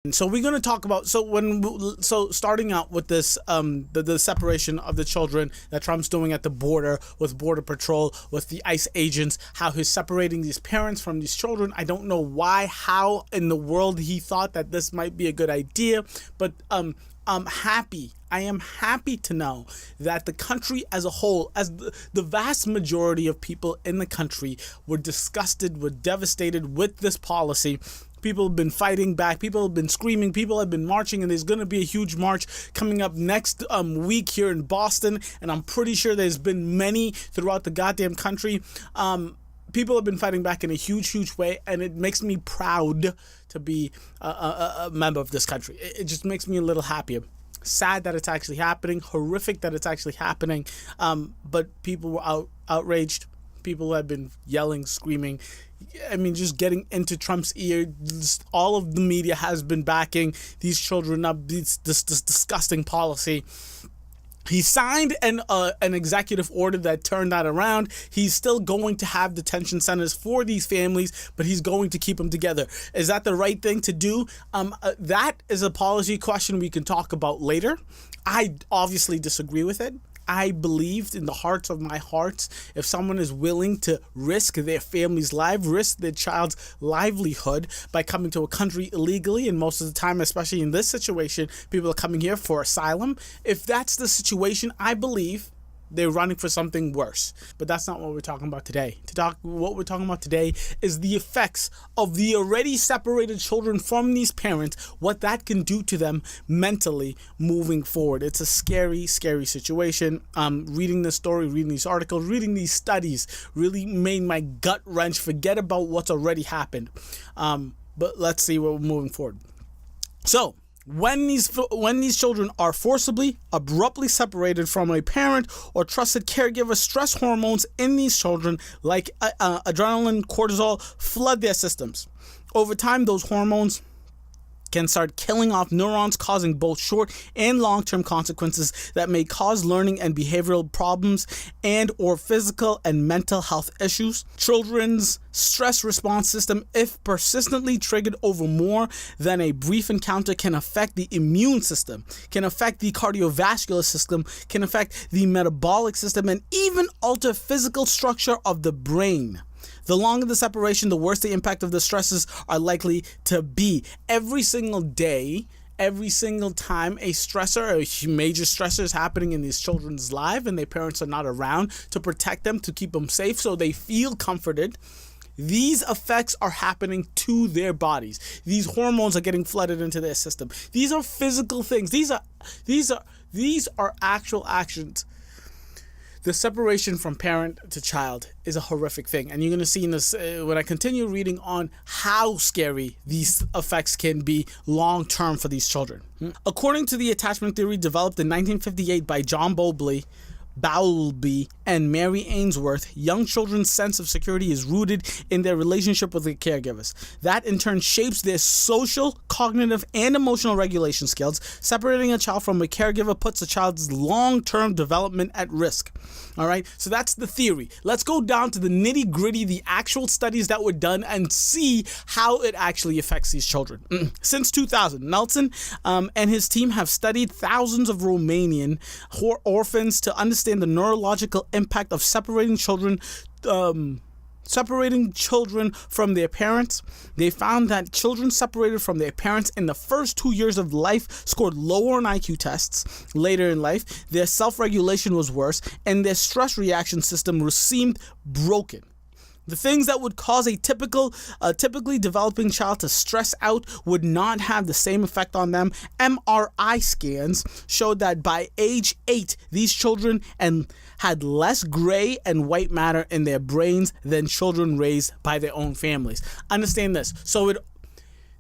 So we're going to talk about starting out with this the separation of the children that Trump's doing at the border with Border Patrol, with the ICE agents, how he's separating these parents from these children. I don't know how in the world he thought that this might be a good idea, but I'm happy. I am happy to know that the country as a whole, as the vast majority of people in the country were disgusted, were devastated with this policy. People have been fighting back. People have been screaming. People have been marching, and there's going to be a huge march coming up next week here in Boston, and I'm pretty sure there's been many throughout the goddamn country. People have been fighting back in a huge way, and it makes me proud to be a member of this country. It just makes me a little happier. Sad that it's actually happening. Horrific that it's actually happening. But people were outraged. People have been yelling, screaming. I mean, just getting into Trump's ear. All of the media has been backing these children up, this disgusting policy. He signed an executive order that turned that around. He's still going to have detention centers for these families, but he's going to keep them together. Is that the right thing to do? That is a policy question we can talk about later. I obviously disagree with it. I believed in the hearts of my hearts, if someone is willing to risk their family's life, risk their child's livelihood by coming to a country illegally, and most of the time, especially in this situation, people are coming here for asylum. If that's the situation, I believe they're running for something worse. But that's not what we're talking about today. What we're talking about today is the effects of the already separated children from these parents, what that can do to them mentally moving forward. It's a scary situation. Reading this story, reading these articles, reading these studies really made my gut wrench. Forget about what's already happened. But let's see what we're moving forward. So, when these children are forcibly, abruptly separated from a parent or trusted caregiver, stress hormones in these children, like adrenaline, cortisol, flood their systems. Over time, those hormones can start killing off neurons, causing both short and long-term consequences that may cause learning and behavioral problems and or physical and mental health issues. Children's stress response system, if persistently triggered over more than a brief encounter, can affect the immune system, can affect the cardiovascular system, can affect the metabolic system, and even alter physical structure of the brain. The longer the separation, the worse the impact of the stresses are likely to be. Every single day, every single time a stressor, a major stressor is happening in these children's life and their parents are not around to protect them, to keep them safe so they feel comforted, these effects are happening to their bodies. These hormones are getting flooded into their system. These are physical things. These are actual actions. The separation from parent to child is a horrific thing. And you're going to see in this, when I continue reading on how scary these effects can be long-term for these children. According to the attachment theory developed in 1958 by John Bowlby and Mary Ainsworth, young children's sense of security is rooted in their relationship with their caregivers. That in turn shapes their social, cognitive, and emotional regulation skills. Separating a child from a caregiver puts a child's long-term development at risk. All right, so that's the theory. Let's go down to the nitty-gritty, the actual studies that were done, and see how it actually affects these children. Since 2000, Nelson and his team have studied thousands of Romanian orphans to understand the neurological impact of separating children from their parents. They found that children separated from their parents in the first 2 years of life scored lower on IQ tests. Later in life, their self-regulation was worse, and their stress reaction system seemed broken. The things that would cause a typically developing child to stress out would not have the same effect on them. MRI scans showed that by age 8, these children had less gray and white matter in their brains than children raised by their own families. Understand this. So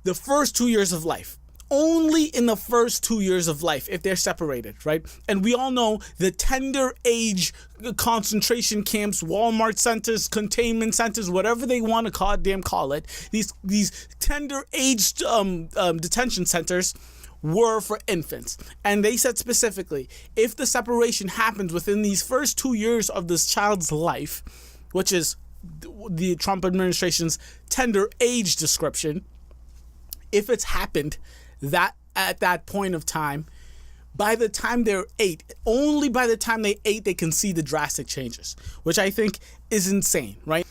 the first 2 years of life. Only in the first 2 years of life, if they're separated, right? And we all know the tender age concentration camps, Walmart centers, containment centers, whatever they want to call it, these tender age detention centers were for infants. And they said specifically, if the separation happens within these first 2 years of this child's life, which is the Trump administration's tender age description, if it's happened, that at that point of time. By the time they're 8, only by the time they're 8, they can see the drastic changes, which I think is insane, right?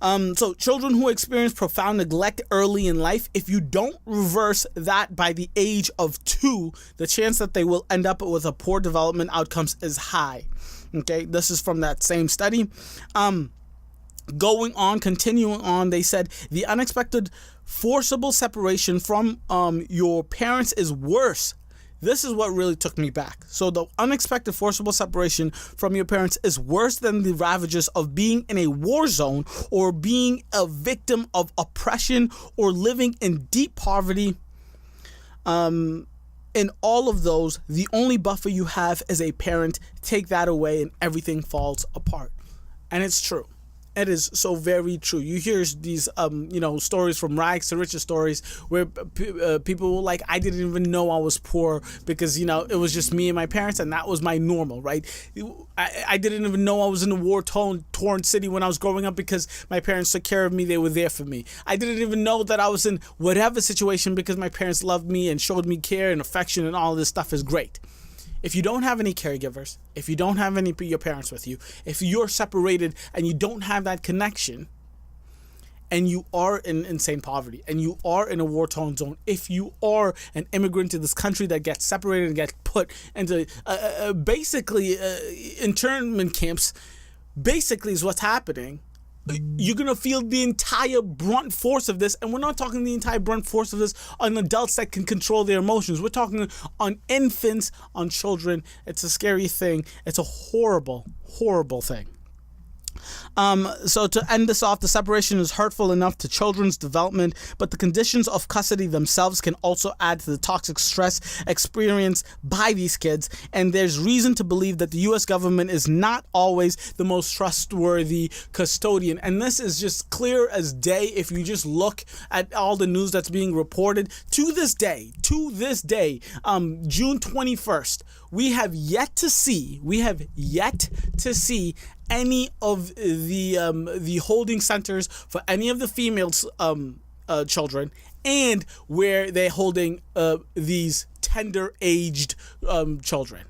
So children who experience profound neglect early in life, if you don't reverse that by the age of 2, the chance that they will end up with a poor development outcomes is high. Okay, this is from that same study. Continuing on, they said the unexpected forcible separation from your parents is worse. This is what really took me back. So the unexpected forcible separation from your parents is worse than the ravages of being in a war zone or being a victim of oppression or living in deep poverty. In all of those, the only buffer you have as a parent, take that away and everything falls apart. And it's true. It is so very true. You hear these, stories from rags to riches stories where people were like, I didn't even know I was poor because, it was just me and my parents and that was my normal, right? I didn't even know I was in a war-torn city when I was growing up because my parents took care of me. They were there for me. I didn't even know that I was in whatever situation because my parents loved me and showed me care and affection, and all of this stuff is great. If you don't have any caregivers, if you don't have any your parents with you, if you're separated and you don't have that connection, and you are in insane poverty, and you are in a war-torn zone, if you are an immigrant to this country that gets separated and gets put into basically internment camps, basically is what's happening. You're going to feel the entire brunt force of this. And we're not talking the entire brunt force of this on adults that can control their emotions. We're talking on infants, on children. It's a scary thing. It's a horrible, horrible thing. So to end this off, the separation is hurtful enough to children's development, but the conditions of custody themselves can also add to the toxic stress experienced by these kids. And there's reason to believe that the U.S. government is not always the most trustworthy custodian. And this is just clear as day if you just look at all the news that's being reported. To this day, June 21st, we have yet to see any of the holding centers for any of the female children, and where they're holding these tender-aged children.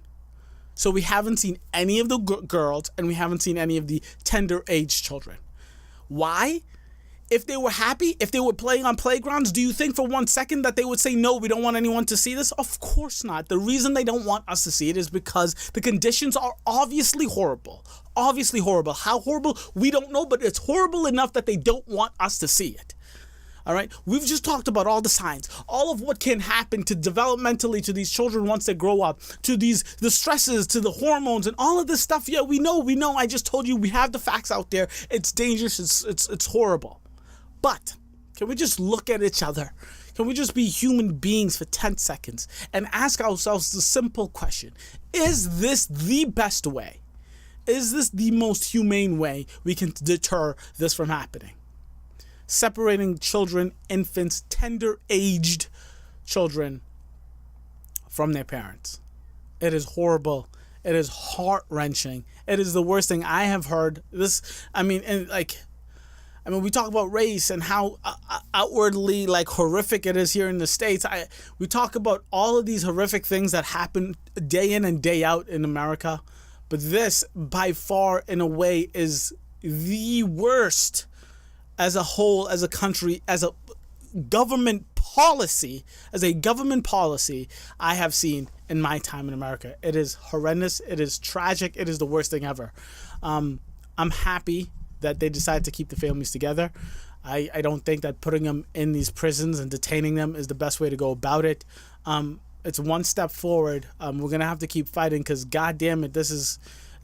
So we haven't seen any of the girls, and we haven't seen any of the tender-aged children. Why? If they were happy, if they were playing on playgrounds, do you think for 1 second that they would say, no, we don't want anyone to see this? Of course not. The reason they don't want us to see it is because the conditions are obviously horrible. Obviously horrible. How horrible? We don't know, but it's horrible enough that they don't want us to see it. All right? We've just talked about all the signs, all of what can happen to developmentally to these children once they grow up, to the stresses, to the hormones and all of this stuff. Yeah, we know. I just told you, we have the facts out there. It's dangerous. It's horrible. But can we just look at each other? Can we just be human beings for 10 seconds and ask ourselves the simple question, is this the best way? Is this the most humane way we can deter this from happening? Separating children, infants, tender-aged children from their parents. It is horrible. It is heart-wrenching. It is the worst thing I have heard. We talk about race and how outwardly horrific it is here in the States. We talk about all of these horrific things that happen day in and day out in America. But this, by far, in a way, is the worst as a whole, as a country, as a government policy I have seen in my time in America. It is horrendous. It is tragic. It is the worst thing ever. I'm happy that they decided to keep the families together. I don't think that putting them in these prisons and detaining them is the best way to go about it. It's one step forward. We're going to have to keep fighting because, God damn it, it's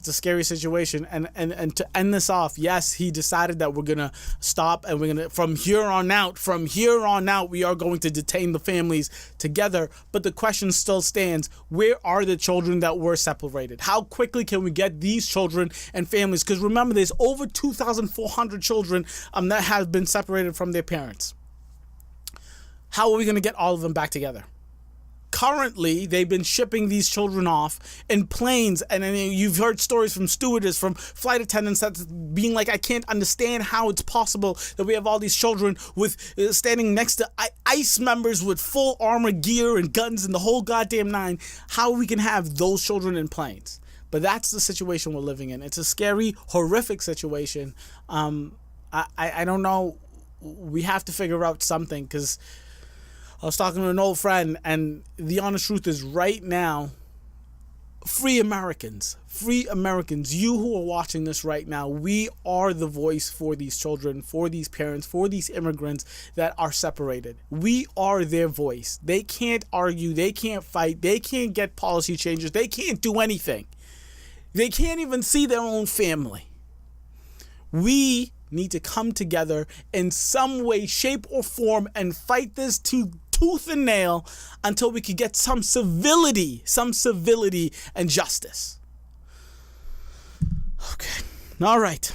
a scary situation. And to end this off, yes, he decided that we're going to stop and we're going to, from here on out, we are going to detain the families together. But the question still stands, where are the children that were separated? How quickly can we get these children and families? Because remember, there's over 2,400 children that have been separated from their parents. How are we going to get all of them back together? currently they've been shipping these children off in planes, and I mean, you've heard stories from stewardess, from flight attendants, that's being like, I can't understand how it's possible that we have all these children with standing next to ICE members with full armor gear and guns and the whole goddamn nine, how we can have those children in planes. But that's the situation we're living in. It's a scary, horrific situation. I don't know. We have to figure out something, because I was talking to an old friend, and the honest truth is, right now, free Americans, you who are watching this right now, we are the voice for these children, for these parents, for these immigrants that are separated. We are their voice. They can't argue, they can't fight, they can't get policy changes, they can't do anything. They can't even see their own family. We need to come together in some way, shape, or form and fight this tooth and nail until we can get some civility and justice. Okay. All right.